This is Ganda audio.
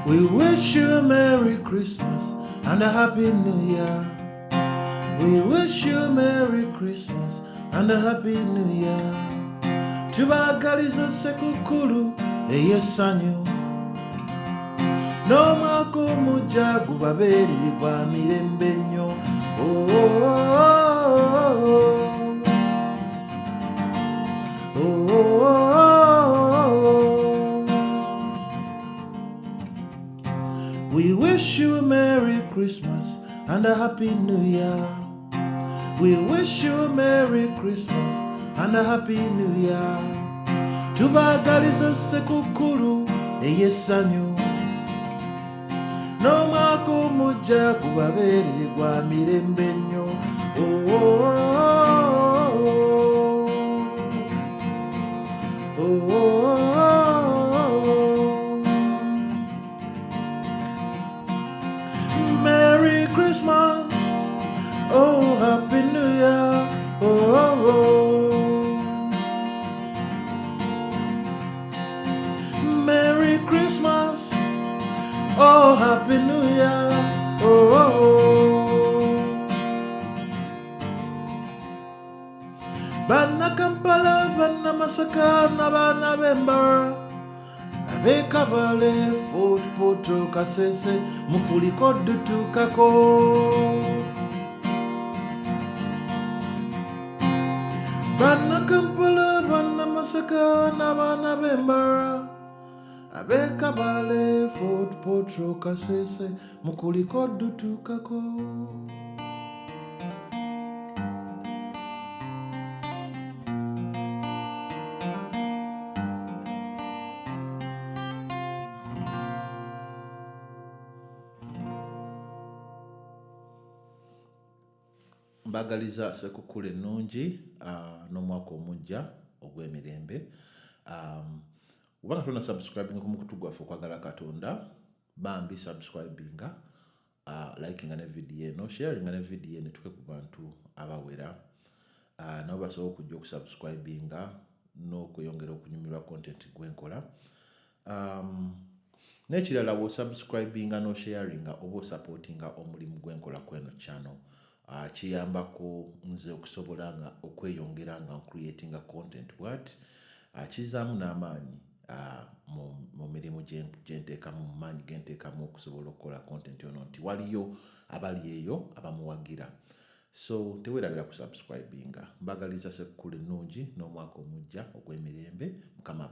We wish you a Merry Christmas and a Happy New Year. We wish you a Merry Christmas and a Happy New Year. Tubagaliza sekukulu eyesanyu. No mwaka omujja gubabeerirwa mirembe nnyo. Oh, oh, oh, oh, oh, oh. We wish you a Merry Christmas and a Happy New Year. We wish you a Merry Christmas and a Happy New Year. Tubagaliza sekukulu eyesanyu. No mwaka omujja gubabeerirwa mirembe nnyo. Oh, oh, oh, oh, oh, oh. Merry Christmas, oh Happy New Year, oh, oh, oh. Merry Christmas, oh Happy New Year, oh, oh, oh. Bana Kampala, bana Masaka, na bana Bembara, Abekabale, Fort Poto Kasese, Mukuliko Dutukako. Bana Kampala, bana Masaka, na bana Bembara, Abekabale, Fort Poto Kasese, Mukuliko Dutukako. Mbagaliza sekukulu ennungi n'omwaka omujja ogw'emirembe. Ubanga tuna subscribing ku mukutu gwaffe okwagala Katonda, bambi subscribinga, likinga ne video eno, sharinga ne video eno tuke ku bantu abawera. Nabo basobola okujja okusubscribinga n'okweyongera okunyumirwa content gwenkola. N'ekirala wo subscribinga no sharinga oba supportinga omulimu gwenkola kweno channel. Kiyambako nze okusobola nga okweyongera nga creating a content bwat kizaamu n'amaanyi mu mirimu gyenteekamu mu maanyi genteekamu okusobola okukola content yono nti waliyo abali eyo abamuwagira. So teweerabira ku subscribinga. Mbagaliza sekukulu ennungi n'omwaka omujja ogw'emirembe. Mukama